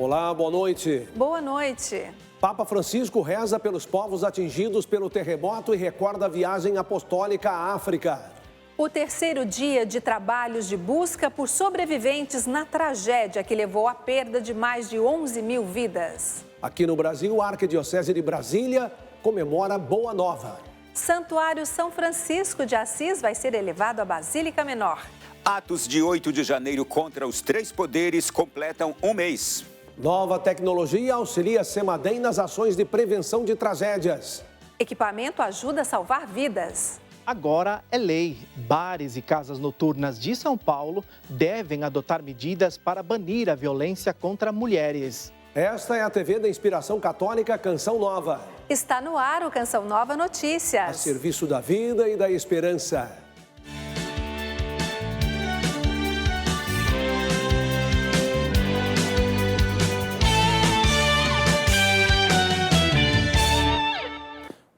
Olá, boa noite. Boa noite. Papa Francisco reza pelos povos atingidos pelo terremoto e recorda a viagem apostólica à África. O terceiro dia de trabalhos de busca por sobreviventes na tragédia que levou à perda de mais de 11 mil vidas. Aqui no Brasil, a Arquidiocese de Brasília comemora Boa Nova. Santuário São Francisco de Assis vai ser elevado à Basílica Menor. Atos de 8 de janeiro contra os três poderes completam um mês. Nova tecnologia auxilia a Semadem nas ações de prevenção de tragédias. Equipamento ajuda a salvar vidas. Agora é lei. Bares e casas noturnas de São Paulo devem adotar medidas para banir a violência contra mulheres. Esta é a TV da Inspiração Católica Canção Nova. Está no ar o Canção Nova Notícias. A serviço da vida e da esperança.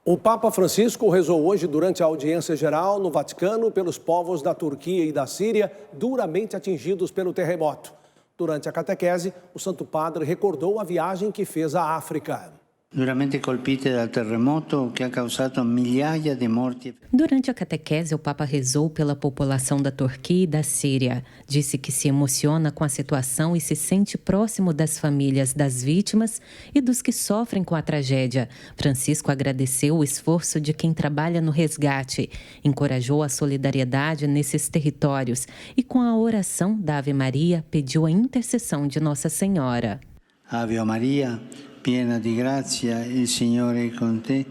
O Papa Francisco rezou hoje durante a audiência geral no Vaticano pelos povos da Turquia e da Síria duramente atingidos pelo terremoto. Durante a catequese, o Santo Padre recordou a viagem que fez à África. Duramente colpite dal terremoto que ha causato migliaia di morti. Durante a catequese, o Papa rezou pela população da Turquia e da Síria. Disse que se emociona com a situação e se sente próximo das famílias das vítimas e dos que sofrem com a tragédia. Francisco agradeceu o esforço de quem trabalha no resgate, encorajou a solidariedade nesses territórios e, com a oração da Ave Maria, pediu a intercessão de Nossa Senhora. Ave Maria, piena di grazia, il Signore è con te.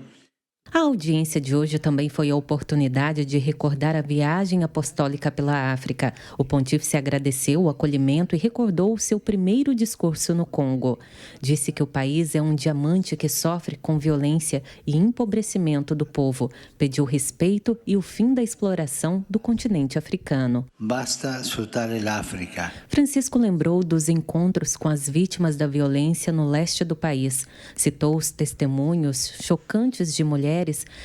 A audiência de hoje também foi a oportunidade de recordar a viagem apostólica pela África. O pontífice agradeceu o acolhimento e recordou o seu primeiro discurso no Congo. Disse que o país é um diamante que sofre com violência e empobrecimento do povo. Pediu respeito e o fim da exploração do continente africano. Basta sfruttare l'Africa. Francisco lembrou dos encontros com as vítimas da violência no leste do país. Citou os testemunhos chocantes de mulheres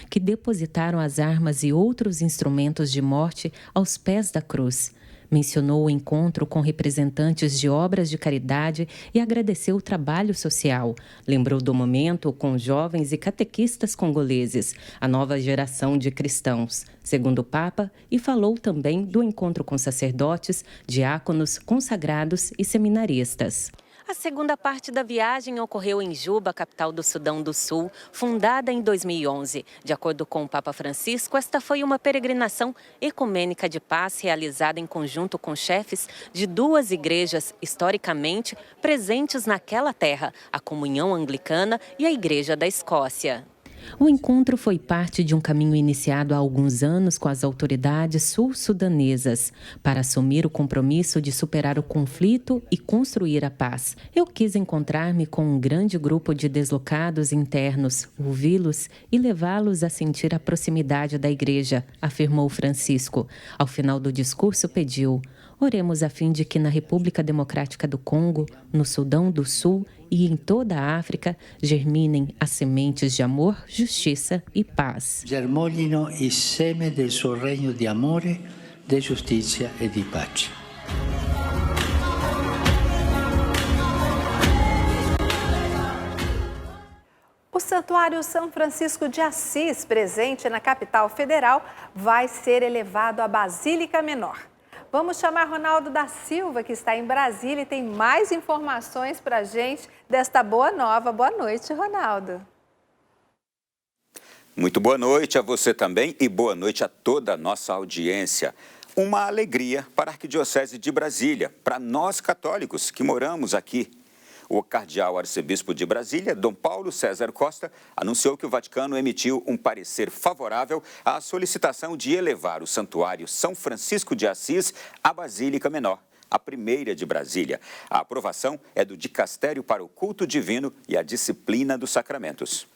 que depositaram as armas e outros instrumentos de morte aos pés da cruz. Mencionou o encontro com representantes de obras de caridade e agradeceu o trabalho social. Lembrou do momento com jovens e catequistas congoleses, a nova geração de cristãos, segundo o Papa, e falou também do encontro com sacerdotes, diáconos, consagrados e seminaristas. A segunda parte da viagem ocorreu em Juba, capital do Sudão do Sul, fundada em 2011. De acordo com o Papa Francisco, esta foi uma peregrinação ecumênica de paz realizada em conjunto com chefes de duas igrejas historicamente presentes naquela terra, a Comunhão Anglicana e a Igreja da Escócia. O encontro foi parte de um caminho iniciado há alguns anos com as autoridades sul-sudanesas para assumir o compromisso de superar o conflito e construir a paz. Eu quis encontrar-me com um grande grupo de deslocados internos, ouvi-los e levá-los a sentir a proximidade da igreja, afirmou Francisco. Ao final do discurso, pediu: oremos a fim de que na República Democrática do Congo, no Sudão do Sul e em toda a África germinem as sementes de amor, justiça e paz. Germoglino il seme del suo regno di amore, di giustizia e di pace. O Santuário São Francisco de Assis, presente na capital federal, vai ser elevado à Basílica Menor. Vamos chamar Ronaldo da Silva, que está em Brasília e tem mais informações para a gente desta boa nova. Boa noite, Ronaldo. Muito boa noite a você também e boa noite a toda a nossa audiência. Uma alegria para a Arquidiocese de Brasília, para nós católicos que moramos aqui. O cardeal arcebispo de Brasília, Dom Paulo César Costa, anunciou que o Vaticano emitiu um parecer favorável à solicitação de elevar o Santuário São Francisco de Assis à Basílica Menor, a primeira de Brasília. A aprovação é do Dicastério para o Culto Divino e a Disciplina dos Sacramentos.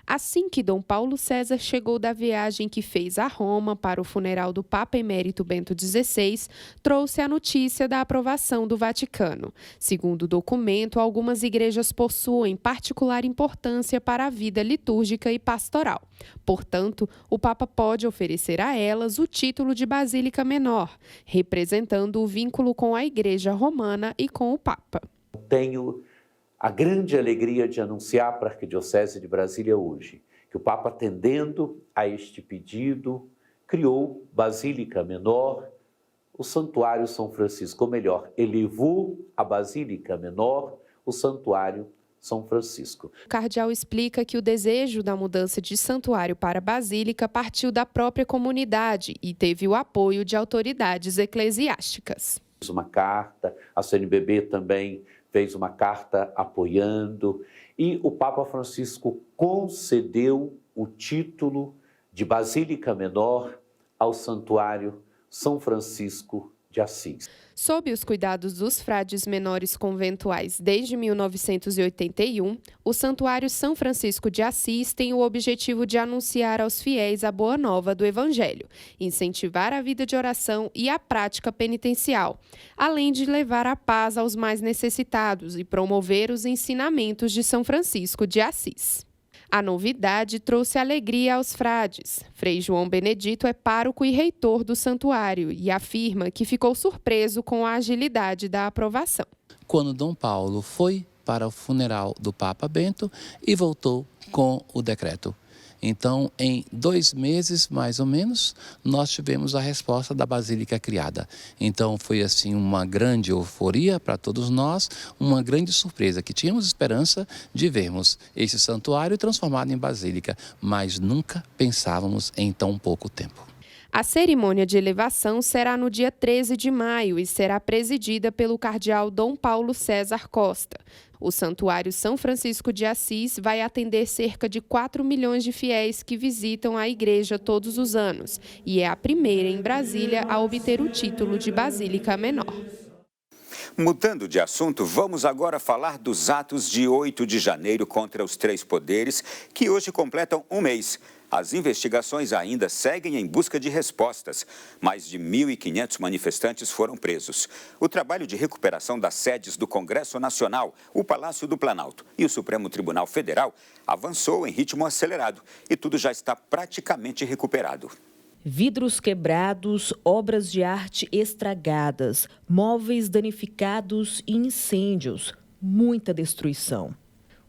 Assim que Dom Paulo César chegou da viagem que fez a Roma para o funeral do Papa Emérito Bento XVI, trouxe a notícia da aprovação do Vaticano. Segundo o documento, algumas igrejas possuem particular importância para a vida litúrgica e pastoral. Portanto, o Papa pode oferecer a elas o título de Basílica Menor, representando o vínculo com a Igreja Romana e com o Papa. Tenho a grande alegria de anunciar para a Arquidiocese de Brasília hoje que o Papa, atendendo a este pedido, criou Basílica Menor, o Santuário São Francisco, ou melhor, elevou a Basílica Menor, o Santuário São Francisco. O cardeal explica que o desejo da mudança de santuário para basílica partiu da própria comunidade e teve o apoio de autoridades eclesiásticas. Uma carta, a CNBB também fez uma carta apoiando e o Papa Francisco concedeu o título de Basílica Menor ao Santuário São Francisco de Assis. Sob os cuidados dos frades menores conventuais desde 1981, o Santuário São Francisco de Assis tem o objetivo de anunciar aos fiéis a boa nova do Evangelho, incentivar a vida de oração e a prática penitencial, além de levar a paz aos mais necessitados e promover os ensinamentos de São Francisco de Assis. A novidade trouxe alegria aos frades. Frei João Benedito é pároco e reitor do santuário e afirma que ficou surpreso com a agilidade da aprovação. Quando Dom Paulo foi para o funeral do Papa Bento e voltou com o decreto. Então, em 2 meses, mais ou menos, nós tivemos a resposta da Basílica criada. Então, foi assim uma grande euforia para todos nós, uma grande surpresa, que tínhamos esperança de vermos esse santuário transformado em Basílica, mas nunca pensávamos em tão pouco tempo. A cerimônia de elevação será no dia 13 de maio e será presidida pelo cardeal Dom Paulo César Costa. O Santuário São Francisco de Assis vai atender cerca de 4 milhões de fiéis que visitam a igreja todos os anos e é a primeira em Brasília a obter o título de Basílica Menor. Mudando de assunto, vamos agora falar dos atos de 8 de janeiro contra os 3 poderes, que hoje completam um mês. As investigações ainda seguem em busca de respostas. Mais de 1.500 manifestantes foram presos. O trabalho de recuperação das sedes do Congresso Nacional, o Palácio do Planalto e o Supremo Tribunal Federal avançou em ritmo acelerado e tudo já está praticamente recuperado. Vidros quebrados, obras de arte estragadas, móveis danificados e incêndios. Muita destruição.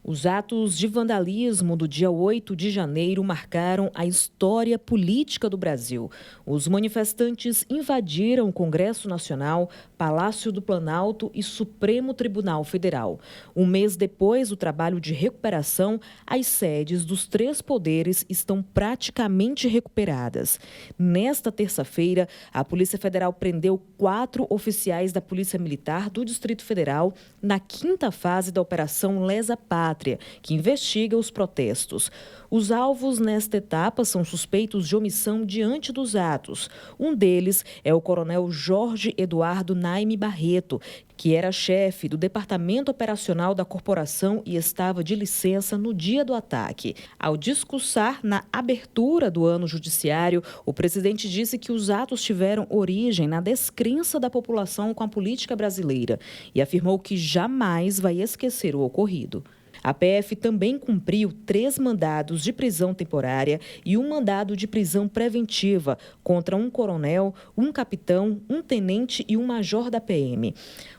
Os atos de vandalismo do dia 8 de janeiro marcaram a história política do Brasil. Os manifestantes invadiram o Congresso Nacional, Palácio do Planalto e Supremo Tribunal Federal. Um mês depois do trabalho de recuperação, as sedes dos 3 poderes estão praticamente recuperadas. Nesta terça-feira, a Polícia Federal prendeu 4 oficiais da Polícia Militar do Distrito Federal na 5ª fase da Operação Lesa Pátria, que investiga os protestos. Os alvos nesta etapa são suspeitos de omissão diante dos atos. Um deles é o coronel Jorge Eduardo Naime Barreto, que era chefe do Departamento Operacional da Corporação e estava de licença no dia do ataque. Ao discursar na abertura do ano judiciário, o presidente disse que os atos tiveram origem na descrença da população com a política brasileira e afirmou que jamais vai esquecer o ocorrido. A PF também cumpriu 3 mandados de prisão temporária e um mandado de prisão preventiva contra um coronel, um capitão, um tenente e um major da PM.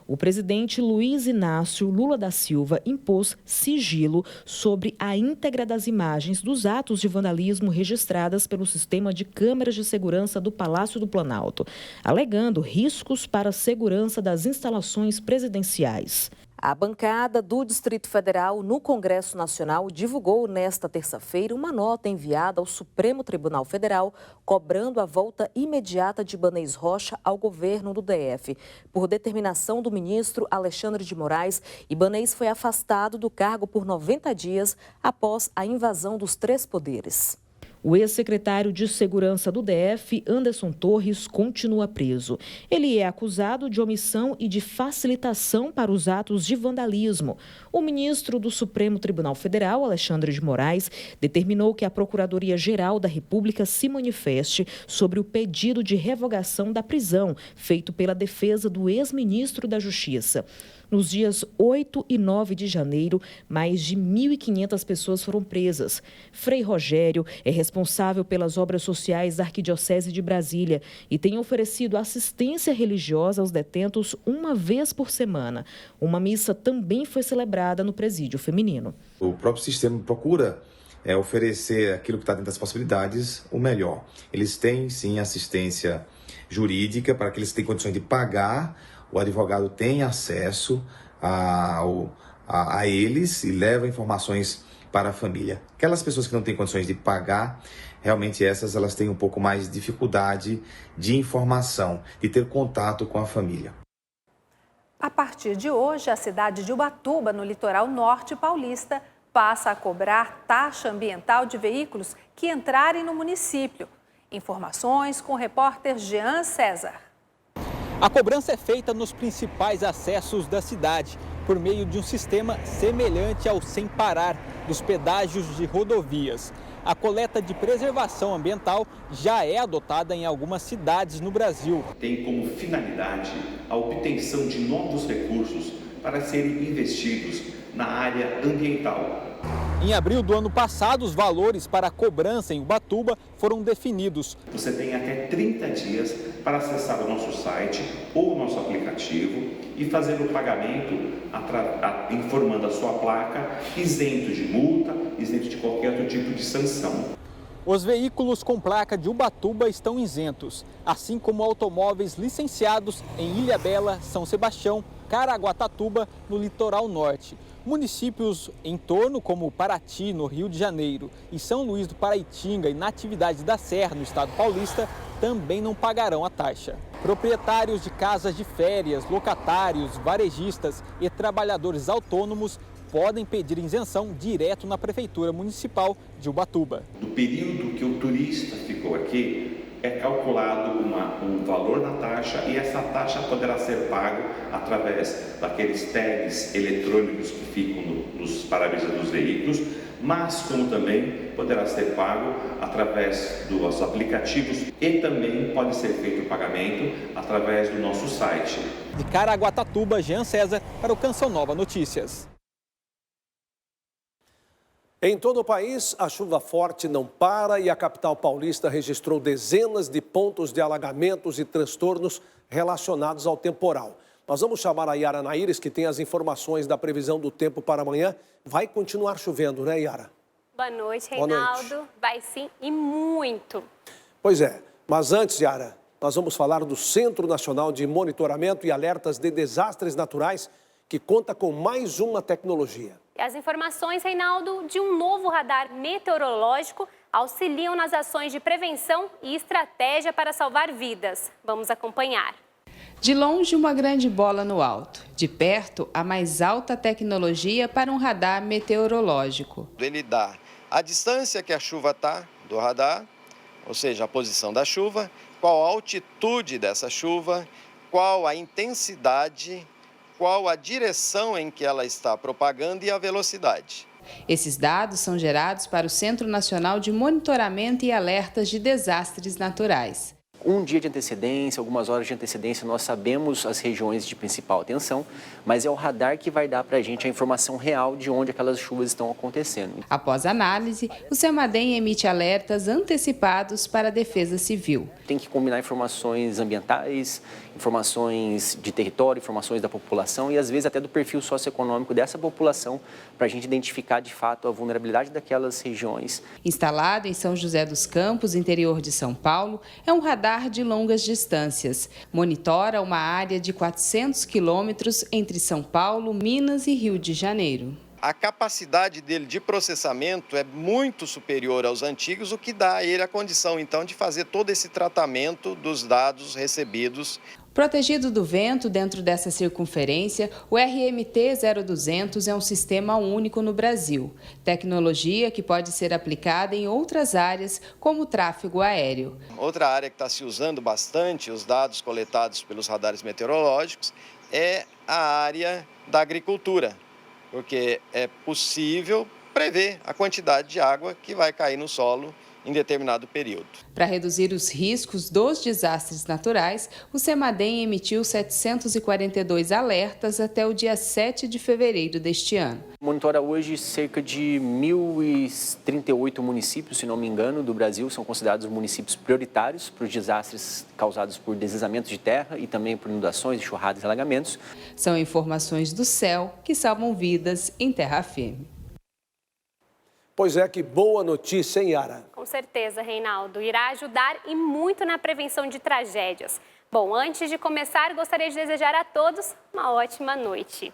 O presidente Luiz Inácio Lula da Silva impôs sigilo sobre a íntegra das imagens dos atos de vandalismo registradas pelo sistema de câmeras de segurança do Palácio do Planalto, alegando riscos para a segurança das instalações presidenciais. A bancada do Distrito Federal no Congresso Nacional divulgou nesta terça-feira uma nota enviada ao Supremo Tribunal Federal cobrando a volta imediata de Ibanez Rocha ao governo do DF. Por determinação do ministro Alexandre de Moraes, Ibanez foi afastado do cargo por 90 dias após a invasão dos 3 poderes. O ex-secretário de Segurança do DF, Anderson Torres, continua preso. Ele é acusado de omissão e de facilitação para os atos de vandalismo. O ministro do Supremo Tribunal Federal, Alexandre de Moraes, determinou que a Procuradoria-Geral da República se manifeste sobre o pedido de revogação da prisão feito pela defesa do ex-ministro da Justiça. Nos dias 8 e 9 de janeiro, mais de 1.500 pessoas foram presas. Frei Rogério é responsável pelas obras sociais da Arquidiocese de Brasília e tem oferecido assistência religiosa aos detentos uma vez por semana. Uma missa também foi celebrada no presídio feminino. O próprio sistema procura oferecer aquilo que está dentro das possibilidades, o melhor. Eles têm, sim, assistência jurídica para que eles tenham condições de pagar. O advogado tem acesso a eles e leva informações para a família. Aquelas pessoas que não têm condições de pagar, realmente elas têm um pouco mais de dificuldade de informação, de ter contato com a família. A partir de hoje, a cidade de Ubatuba, no litoral norte paulista, passa a cobrar taxa ambiental de veículos que entrarem no município. Informações com o repórter Jean César. A cobrança é feita nos principais acessos da cidade, por meio de um sistema semelhante ao Sem Parar, dos pedágios de rodovias. A coleta de preservação ambiental já é adotada em algumas cidades no Brasil. Tem como finalidade a obtenção de novos recursos para serem investidos na área ambiental. Em abril do ano passado, os valores para a cobrança em Ubatuba foram definidos. Você tem até 30 dias para acessar o nosso site ou o nosso aplicativo e fazer o pagamento informando a sua placa, isento de multa, isento de qualquer outro tipo de sanção. Os veículos com placa de Ubatuba estão isentos, assim como automóveis licenciados em Ilhabela, São Sebastião, Caraguatatuba, no litoral norte. Municípios em torno, como Paraty, no Rio de Janeiro, e São Luís do Paraitinga e Natividade da Serra, no estado paulista, também não pagarão a taxa. Proprietários de casas de férias, locatários, varejistas e trabalhadores autônomos podem pedir isenção direto na Prefeitura Municipal de Ubatuba. No período que o turista ficou aqui, é calculado um valor na taxa e essa taxa poderá ser pago através daqueles tags eletrônicos que ficam nos para-brisas dos veículos, mas como também poderá ser pago através dos aplicativos e também pode ser feito o pagamento através do nosso site. De Caraguatatuba, Jean César, para o Canção Nova Notícias. Em todo o país, a chuva forte não para e a capital paulista registrou dezenas de pontos de alagamentos e transtornos relacionados ao temporal. Nós vamos chamar a Yara Naires, que tem as informações da previsão do tempo para amanhã. Vai continuar chovendo, né, Yara? Boa noite, Reinaldo. Boa noite. Vai sim, e muito. Pois é, mas antes, Yara, nós vamos falar do Centro Nacional de Monitoramento e Alertas de Desastres Naturais, que conta com mais uma tecnologia. E as informações, Reinaldo, de um novo radar meteorológico auxiliam nas ações de prevenção e estratégia para salvar vidas. Vamos acompanhar. De longe, uma grande bola no alto. De perto, a mais alta tecnologia para um radar meteorológico. Ele dá a distância que a chuva está do radar, ou seja, a posição da chuva, qual a altitude dessa chuva, qual a intensidade, qual a direção em que ela está propagando e a velocidade. Esses dados são gerados para o Centro Nacional de Monitoramento e Alertas de Desastres Naturais. Um dia de antecedência, algumas horas de antecedência, nós sabemos as regiões de principal atenção, mas é o radar que vai dar para a gente a informação real de onde aquelas chuvas estão acontecendo. Após análise, o CEMADEM emite alertas antecipados para a Defesa Civil. Tem que combinar informações ambientais, informações de território, informações da população e às vezes até do perfil socioeconômico dessa população para a gente identificar de fato a vulnerabilidade daquelas regiões. Instalado em São José dos Campos, interior de São Paulo, é um radar de longas distâncias. Monitora uma área de 400 quilômetros entre São Paulo, Minas e Rio de Janeiro. A capacidade dele de processamento é muito superior aos antigos, o que dá a ele a condição, então, de fazer todo esse tratamento dos dados recebidos. Protegido do vento dentro dessa circunferência, o RMT-0200 é um sistema único no Brasil. Tecnologia que pode ser aplicada em outras áreas, como o tráfego aéreo. Outra área que está se usando bastante, os dados coletados pelos radares meteorológicos, é a área da agricultura, porque é possível prever a quantidade de água que vai cair no solo em determinado período. Para reduzir os riscos dos desastres naturais, o CEMADEM emitiu 742 alertas até o dia 7 de fevereiro deste ano. Monitora hoje cerca de 1.038 municípios, se não me engano, do Brasil, são considerados municípios prioritários para os desastres causados por deslizamentos de terra e também por inundações, enxurradas e alagamentos. São informações do céu que salvam vidas em terra firme. Pois é, que boa notícia, hein, Yara? Com certeza, Reinaldo. Irá ajudar e muito na prevenção de tragédias. Bom, antes de começar, gostaria de desejar a todos uma ótima noite.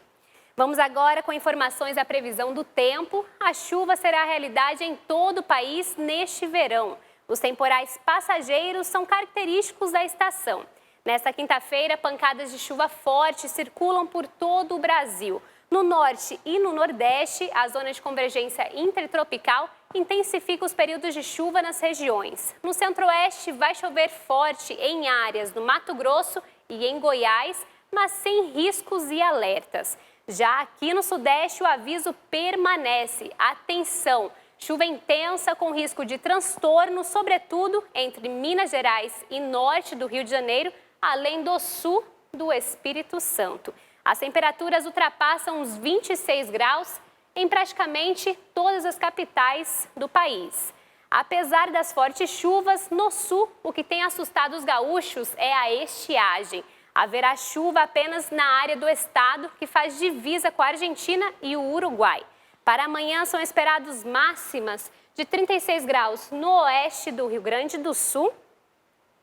Vamos agora com informações da previsão do tempo. A chuva será realidade em todo o país neste verão. Os temporais passageiros são característicos da estação. Nesta quinta-feira, pancadas de chuva forte circulam por todo o Brasil. No norte e no nordeste, a zona de convergência intertropical intensifica os períodos de chuva nas regiões. No centro-oeste, vai chover forte em áreas do Mato Grosso e em Goiás, mas sem riscos e alertas. Já aqui no sudeste, o aviso permanece. Atenção! Chuva intensa com risco de transtorno, sobretudo entre Minas Gerais e norte do Rio de Janeiro, além do sul do Espírito Santo. As temperaturas ultrapassam os 26 graus em praticamente todas as capitais do país. Apesar das fortes chuvas, no sul, o que tem assustado os gaúchos é a estiagem. Haverá chuva apenas na área do estado, que faz divisa com a Argentina e o Uruguai. Para amanhã são esperados máximas de 36 graus no oeste do Rio Grande do Sul.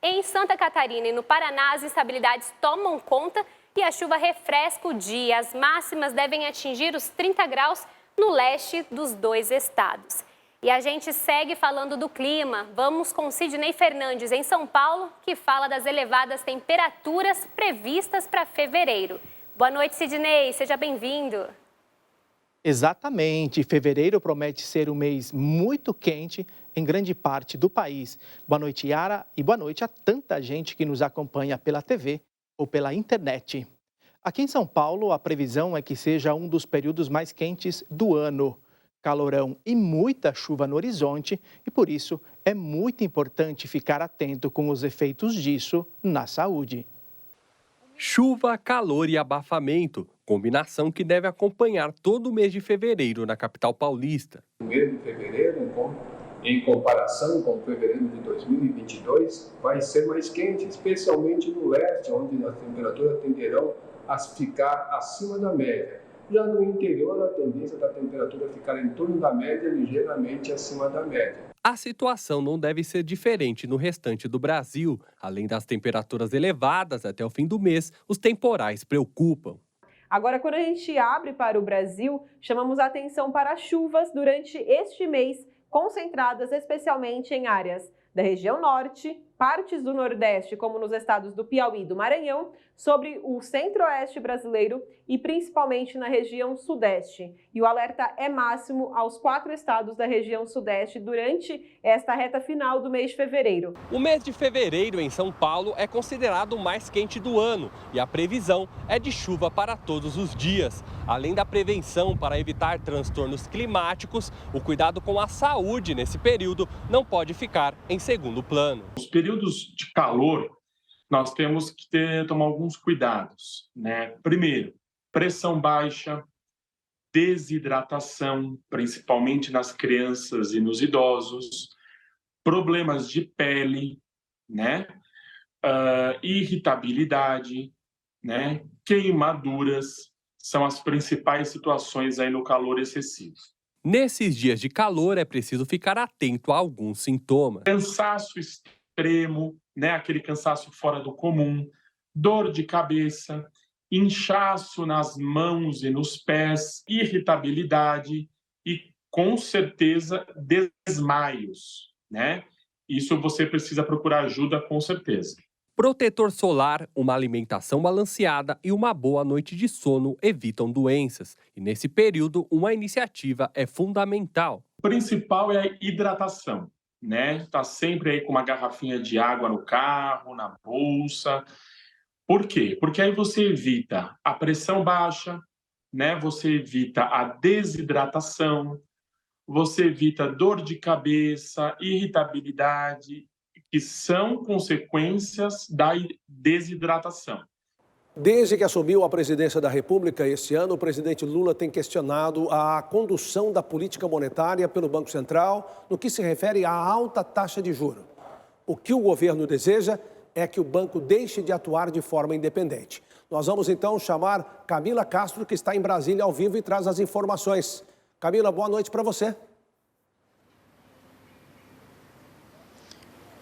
Em Santa Catarina e no Paraná, as instabilidades tomam conta e a chuva refresca o dia. As máximas devem atingir os 30 graus no leste dos dois estados. E a gente segue falando do clima. Vamos com Sidney Fernandes, em São Paulo, que fala das elevadas temperaturas previstas para fevereiro. Boa noite, Sidney. Seja bem-vindo. Exatamente. Fevereiro promete ser um mês muito quente em grande parte do país. Boa noite, Yara, e boa noite a tanta gente que nos acompanha pela TV ou pela internet. Aqui em São Paulo, a previsão é que seja um dos períodos mais quentes do ano. Calorão e muita chuva no horizonte e, por isso, é muito importante ficar atento com os efeitos disso na saúde. Chuva, calor e abafamento, combinação que deve acompanhar todo o mês de fevereiro na capital paulista. O mês de fevereiro, em comparação com fevereiro de 2022, vai ser mais quente, especialmente no leste, onde as temperaturas tenderão a ficar acima da média. Já no interior, a tendência da temperatura ficar em torno da média, ligeiramente acima da média. A situação não deve ser diferente no restante do Brasil. Além das temperaturas elevadas até o fim do mês, os temporais preocupam. Agora, quando a gente abre para o Brasil, chamamos a atenção para chuvas durante este mês, concentradas especialmente em áreas da região norte, partes do nordeste, como nos estados do Piauí e do Maranhão, sobre o centro-oeste brasileiro e principalmente na região sudeste. E o alerta é máximo aos 4 estados da região sudeste durante esta reta final do mês de fevereiro. O mês de fevereiro em São Paulo é considerado o mais quente do ano e a previsão é de chuva para todos os dias. Além da prevenção para evitar transtornos climáticos, o cuidado com a saúde nesse período não pode ficar em segundo plano. Os períodos de calor, nós temos que tomar alguns cuidados, né? Primeiro, pressão baixa, desidratação, principalmente nas crianças e nos idosos, problemas de pele, né? Irritabilidade, né? Queimaduras, são as principais situações aí no calor excessivo. Nesses dias de calor é preciso ficar atento a alguns sintomas. Cansaço extremo, né? Aquele cansaço fora do comum, dor de cabeça, inchaço nas mãos e nos pés, irritabilidade e, com certeza, desmaios, né? Isso você precisa procurar ajuda com certeza. Protetor solar, uma alimentação balanceada e uma boa noite de sono evitam doenças. E nesse período, uma iniciativa é fundamental. O principal é a hidratação, né? Tá sempre aí com uma garrafinha de água no carro, na bolsa. Por quê? Porque aí você evita a pressão baixa, né? Você evita a desidratação, você evita dor de cabeça, irritabilidade, que são consequências da desidratação. Desde que assumiu a presidência da República este ano, o presidente Lula tem questionado a condução da política monetária pelo Banco Central no que se refere à alta taxa de juros. O que o governo deseja é que o banco deixe de atuar de forma independente. Nós vamos então chamar Camila Castro, que está em Brasília ao vivo e traz as informações. Camila, boa noite para você.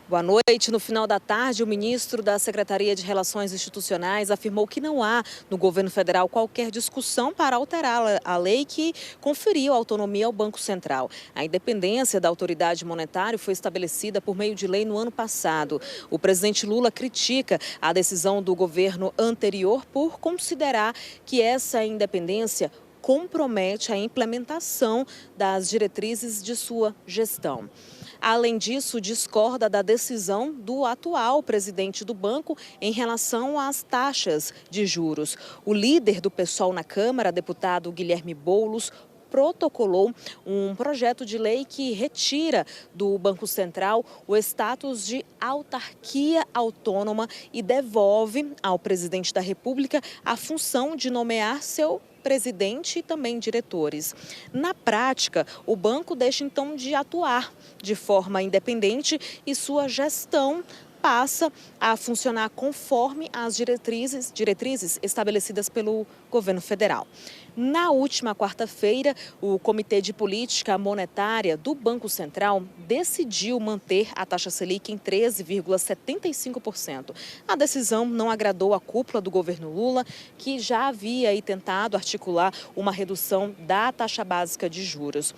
Boa noite. No final da tarde, o ministro da Secretaria de Relações Institucionais afirmou que não há no governo federal qualquer discussão para alterar a lei que conferiu autonomia ao Banco Central. A independência da autoridade monetária foi estabelecida por meio de lei no ano passado. O presidente Lula critica a decisão do governo anterior por considerar que essa independência compromete a implementação das diretrizes de sua gestão. Além disso, discorda da decisão do atual presidente do banco em relação às taxas de juros. O líder do PSOL na Câmara, deputado Guilherme Boulos, protocolou um projeto de lei que retira do Banco Central o status de autarquia autônoma e devolve ao presidente da República a função de nomear seu presidente e também diretores. Na prática, o banco deixa então de atuar de forma independente e sua gestão passa a funcionar conforme as diretrizes estabelecidas pelo governo federal. Na última quarta-feira, o Comitê de Política Monetária do Banco Central decidiu manter a taxa Selic em 13,75%. A decisão não agradou a cúpula do governo Lula, que já havia tentado articular uma redução da taxa básica de juros.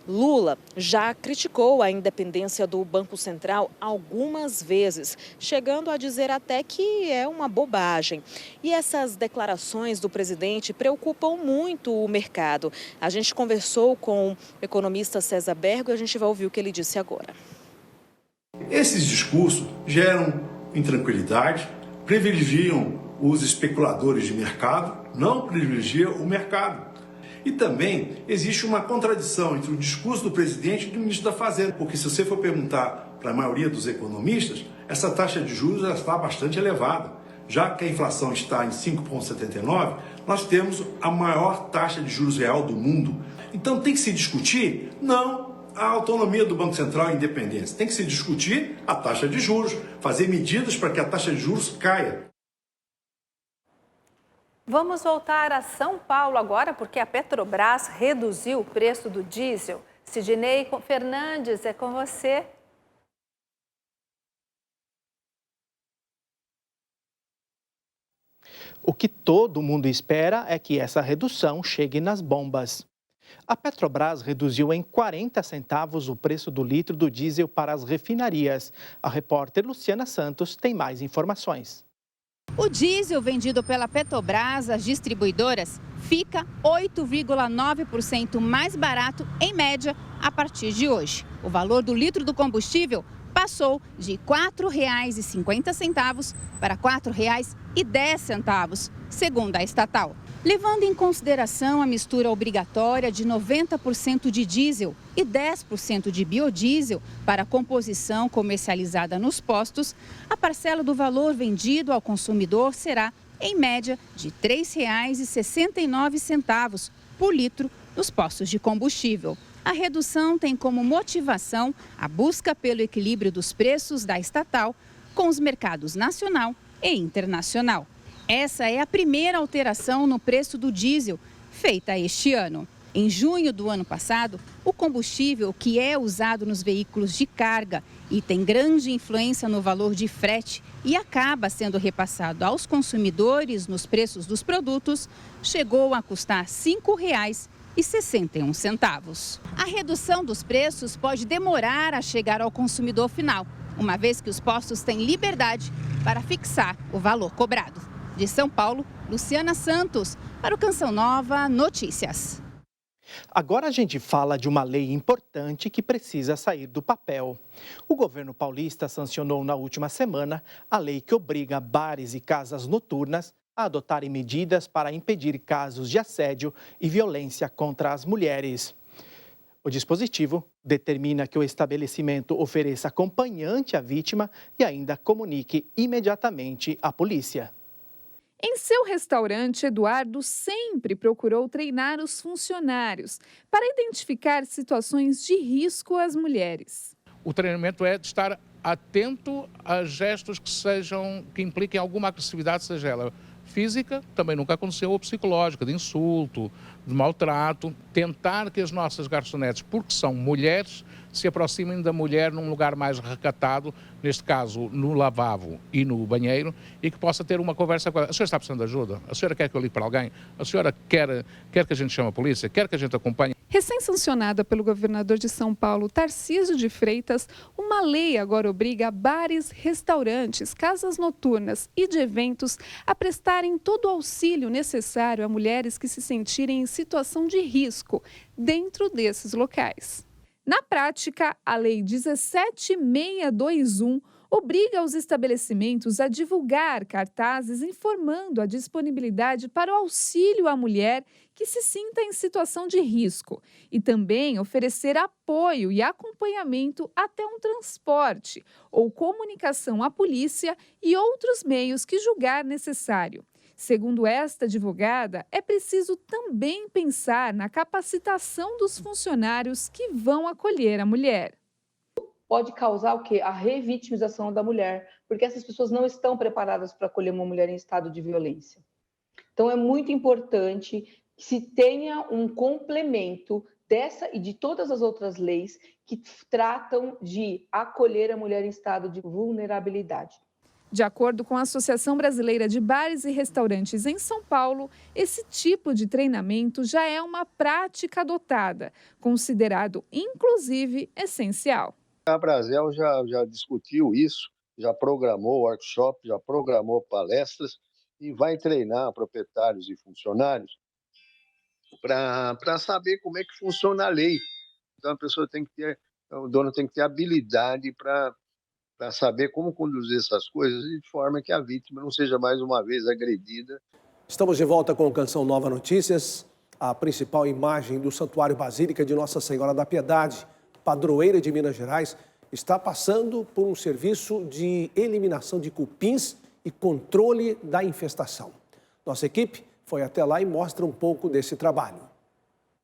Lula já criticou a independência do Banco Central algumas vezes, chegando a dizer até que é uma bobagem. E essas declarações do presidente preocupam muito o mercado. A gente conversou com o economista César Bergo e a gente vai ouvir o que ele disse agora. Esses discursos geram intranquilidade, privilegiam os especuladores de mercado, não privilegiam o mercado. E também existe uma contradição entre o discurso do presidente e do ministro da Fazenda, porque se você for perguntar para a maioria dos economistas, essa taxa de juros já está bastante elevada. Já que a inflação está em 5,79, nós temos a maior taxa de juros real do mundo. Então tem que se discutir, não a autonomia do Banco Central e a independência, tem que se discutir a taxa de juros, fazer medidas para que a taxa de juros caia. Vamos voltar a São Paulo agora, porque a Petrobras reduziu o preço do diesel. Sidney Fernandes, é com você. O que todo mundo espera é que essa redução chegue nas bombas. A Petrobras reduziu em 40 centavos o preço do litro do diesel para as refinarias. A repórter Luciana Santos tem mais informações. O diesel vendido pela Petrobras às distribuidoras fica 8,9% mais barato, em média, a partir de hoje. O valor do litro do combustível passou de R$ 4,50 para R$ 4,10, segundo a estatal. Levando em consideração a mistura obrigatória de 90% de diesel e 10% de biodiesel para a composição comercializada nos postos, a parcela do valor vendido ao consumidor será, em média, de R$ 3,69 por litro nos postos de combustível. A redução tem como motivação a busca pelo equilíbrio dos preços da estatal com os mercados nacional e internacional. Essa é a primeira alteração no preço do diesel feita este ano. Em junho do ano passado, o combustível que é usado nos veículos de carga e tem grande influência no valor de frete e acaba sendo repassado aos consumidores nos preços dos produtos, chegou a custar R$ 5,61. A redução dos preços pode demorar a chegar ao consumidor final, uma vez que os postos têm liberdade para fixar o valor cobrado. De São Paulo, Luciana Santos, para o Canção Nova Notícias. Agora a gente fala de uma lei importante que precisa sair do papel. O governo paulista sancionou na última semana a lei que obriga bares e casas noturnas a adotarem medidas para impedir casos de assédio e violência contra as mulheres. O dispositivo determina que o estabelecimento ofereça acompanhante à vítima e ainda comunique imediatamente à polícia. Em seu restaurante, Eduardo sempre procurou treinar os funcionários para identificar situações de risco às mulheres. O treinamento é de estar atento a gestos que impliquem alguma agressividade, seja ela física, também nunca aconteceu, ou psicológica, de insulto, de maltrato. Tentar que as nossas garçonetes, porque são mulheres, se aproximem da mulher num lugar mais recatado, neste caso no lavabo e no banheiro, e que possa ter uma conversa com ela. A senhora está precisando de ajuda? A senhora quer que eu ligue para alguém? A senhora quer que a gente chame a polícia? Quer que a gente acompanhe? Recém-sancionada pelo governador de São Paulo, Tarcísio de Freitas, uma lei agora obriga bares, restaurantes, casas noturnas e de eventos a prestarem todo o auxílio necessário a mulheres que se sentirem em situação de risco dentro desses locais. Na prática, a Lei 17621 obriga os estabelecimentos a divulgar cartazes informando a disponibilidade para o auxílio à mulher que se sinta em situação de risco e também oferecer apoio e acompanhamento até um transporte ou comunicação à polícia e outros meios que julgar necessário. Segundo esta advogada, é preciso também pensar na capacitação dos funcionários que vão acolher a mulher. Pode causar o quê? A revitimização da mulher, porque essas pessoas não estão preparadas para acolher uma mulher em estado de violência. Então, é muito importante que se tenha um complemento dessa e de todas as outras leis que tratam de acolher a mulher em estado de vulnerabilidade. De acordo com a Associação Brasileira de Bares e Restaurantes em São Paulo, esse tipo de treinamento já é uma prática adotada, considerado, inclusive, essencial. A Brasel já discutiu isso, já programou workshop, já programou palestras e vai treinar proprietários e funcionários para saber como é que funciona a lei. Então o dono tem que ter habilidade para saber como conduzir essas coisas de forma que a vítima não seja mais uma vez agredida. Estamos de volta com o Canção Nova Notícias. A principal imagem do Santuário Basílica de Nossa Senhora da Piedade, padroeira de Minas Gerais, está passando por um serviço de eliminação de cupins e controle da infestação. Nossa equipe foi até lá e mostra um pouco desse trabalho.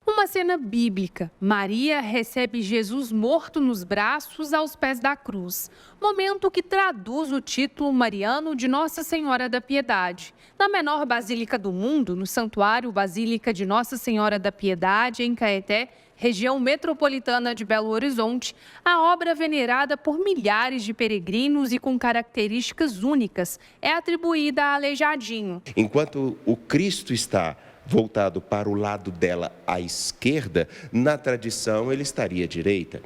Uma cena bíblica. Maria recebe Jesus morto nos braços aos pés da cruz. Momento que traduz o título mariano de Nossa Senhora da Piedade. Na menor basílica do mundo, no Santuário Basílica de Nossa Senhora da Piedade, em Caeté, região metropolitana de Belo Horizonte, a obra venerada por milhares de peregrinos e com características únicas é atribuída a Aleijadinho. Enquanto o Cristo está voltado para o lado dela à esquerda, na tradição ele estaria à direita.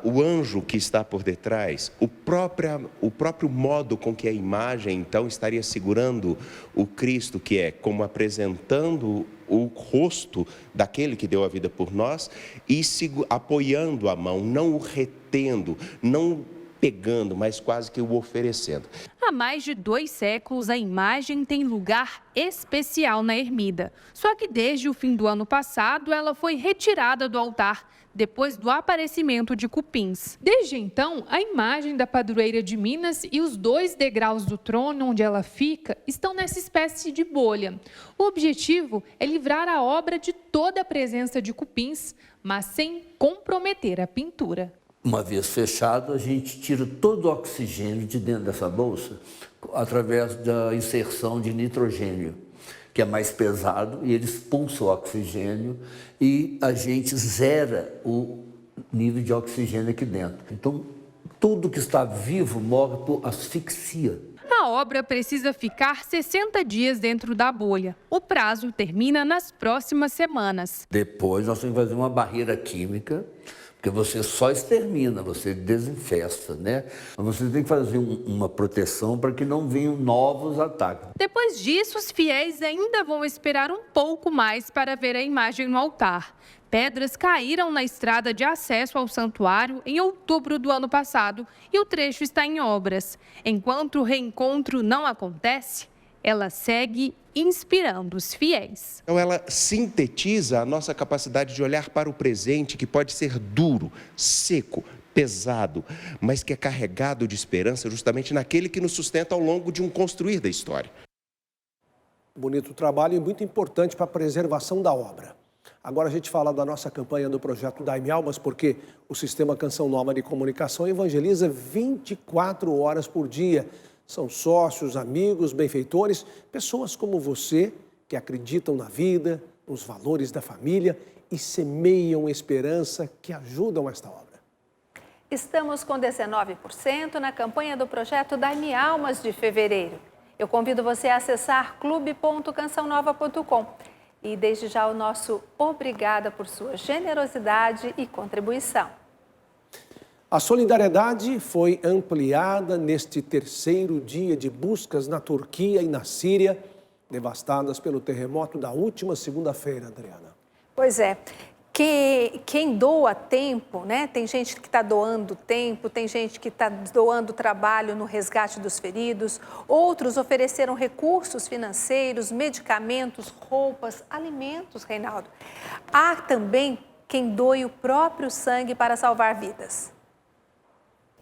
O anjo que está por detrás, o próprio modo com que a imagem então estaria segurando o Cristo, que é como apresentando o rosto daquele que deu a vida por nós e apoiando a mão, não o retendo, não pegando, mas quase que o oferecendo. Há mais de 2 séculos, a imagem tem lugar especial na ermida. Só que desde o fim do ano passado, ela foi retirada do altar, depois do aparecimento de cupins. Desde então, a imagem da padroeira de Minas e os 2 degraus do trono onde ela fica estão nessa espécie de bolha. O objetivo é livrar a obra de toda a presença de cupins, mas sem comprometer a pintura. Uma vez fechado, a gente tira todo o oxigênio de dentro dessa bolsa através da inserção de nitrogênio, que é mais pesado, e ele expulsa o oxigênio e a gente zera o nível de oxigênio aqui dentro. Então, tudo que está vivo morre por asfixia. A obra precisa ficar 60 dias dentro da bolha. O prazo termina nas próximas semanas. Depois, nós temos que fazer uma barreira química, porque você só extermina, você desinfesta, né? Mas você tem que fazer uma proteção para que não venham novos ataques. Depois disso, os fiéis ainda vão esperar um pouco mais para ver a imagem no altar. Pedras caíram na estrada de acesso ao santuário em outubro do ano passado e o trecho está em obras. Enquanto o reencontro não acontece, ela segue inspirando os fiéis. Então ela sintetiza a nossa capacidade de olhar para o presente, que pode ser duro, seco, pesado, mas que é carregado de esperança justamente naquele que nos sustenta ao longo de um construir da história. Bonito trabalho e muito importante para a preservação da obra. Agora a gente fala da nossa campanha do projeto Dai-me Almas, porque o Sistema Canção Nova de Comunicação evangeliza 24 horas por dia. São sócios, amigos, benfeitores, pessoas como você que acreditam na vida, nos valores da família e semeiam esperança que ajudam esta obra. Estamos com 19% na campanha do projeto Dai-me Almas de fevereiro. Eu convido você a acessar clube.cançãonova.com. E desde já o nosso obrigada por sua generosidade e contribuição. A solidariedade foi ampliada neste terceiro dia de buscas na Turquia e na Síria, devastadas pelo terremoto da última segunda-feira, Adriana. Pois é. Quem doa tempo, né? Tem gente que está doando tempo, tem gente que está doando trabalho no resgate dos feridos, outros ofereceram recursos financeiros, medicamentos, roupas, alimentos, Reinaldo. Há também quem doe o próprio sangue para salvar vidas.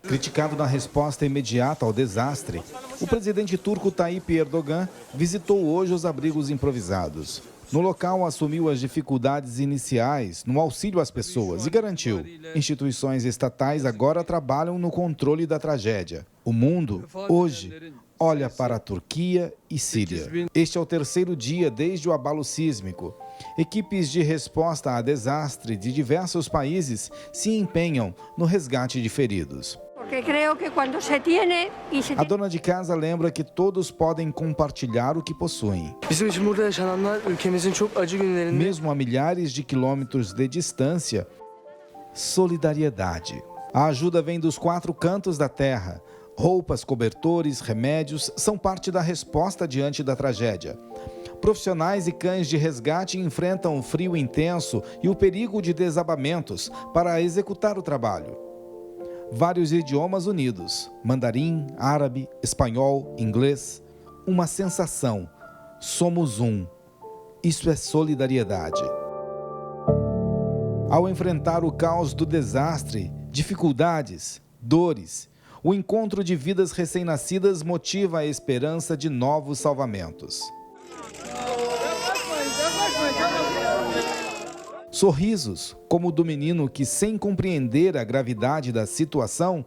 Criticado na resposta imediata ao desastre, o presidente turco Tayyip Erdogan visitou hoje os abrigos improvisados. No local, assumiu as dificuldades iniciais no auxílio às pessoas e garantiu: instituições estatais agora trabalham no controle da tragédia. O mundo, hoje, olha para a Turquia e Síria. Este é o terceiro dia desde o abalo sísmico. Equipes de resposta a desastre de diversos países se empenham no resgate de feridos. A dona de casa lembra que todos podem compartilhar o que possuem. Mesmo a milhares de quilômetros de distância, solidariedade. A ajuda vem dos quatro cantos da terra. Roupas, cobertores, remédios são parte da resposta diante da tragédia. Profissionais e cães de resgate enfrentam o frio intenso e o perigo de desabamentos para executar o trabalho. Vários idiomas unidos: mandarim, árabe, espanhol, inglês. Uma sensação: somos um. Isso é solidariedade. Ao enfrentar o caos do desastre, dificuldades, dores, o encontro de vidas recém-nascidas motiva a esperança de novos salvamentos. Sorrisos, como o do menino que, sem compreender a gravidade da situação,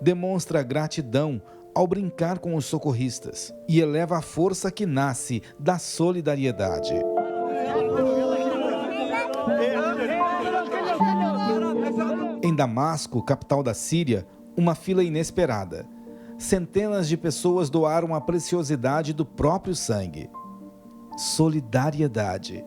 demonstra gratidão ao brincar com os socorristas e eleva a força que nasce da solidariedade. Em Damasco, capital da Síria, uma fila inesperada. Centenas de pessoas doaram a preciosidade do próprio sangue. Solidariedade.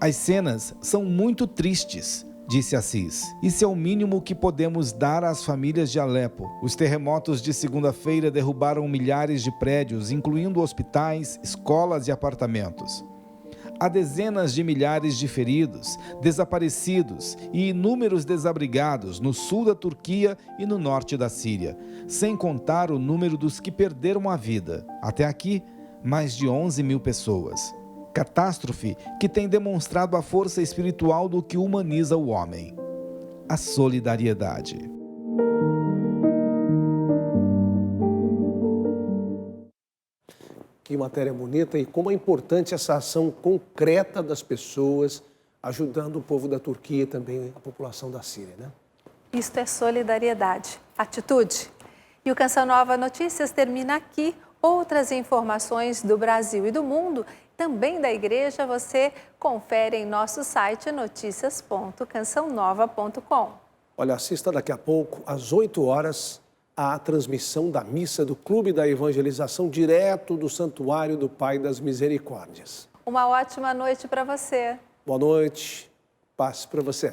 As cenas são muito tristes, disse Assis. Isso é o mínimo que podemos dar às famílias de Alepo. Os terremotos de segunda-feira derrubaram milhares de prédios, incluindo hospitais, escolas e apartamentos. Há dezenas de milhares de feridos, desaparecidos e inúmeros desabrigados no sul da Turquia e no norte da Síria, sem contar o número dos que perderam a vida. Até aqui, mais de 11 mil pessoas. Catástrofe que tem demonstrado a força espiritual do que humaniza o homem: a solidariedade. Que matéria bonita e como é importante essa ação concreta das pessoas ajudando o povo da Turquia e também a população da Síria, né? Isto é solidariedade, atitude. E o Canção Nova Notícias termina aqui. Outras informações do Brasil e do mundo, também da igreja, você confere em nosso site noticias.cançãonova.com. Olha, assista daqui a pouco, às 8 horas, a transmissão da missa do Clube da Evangelização direto do Santuário do Pai das Misericórdias. Uma ótima noite para você. Boa noite, paz para você.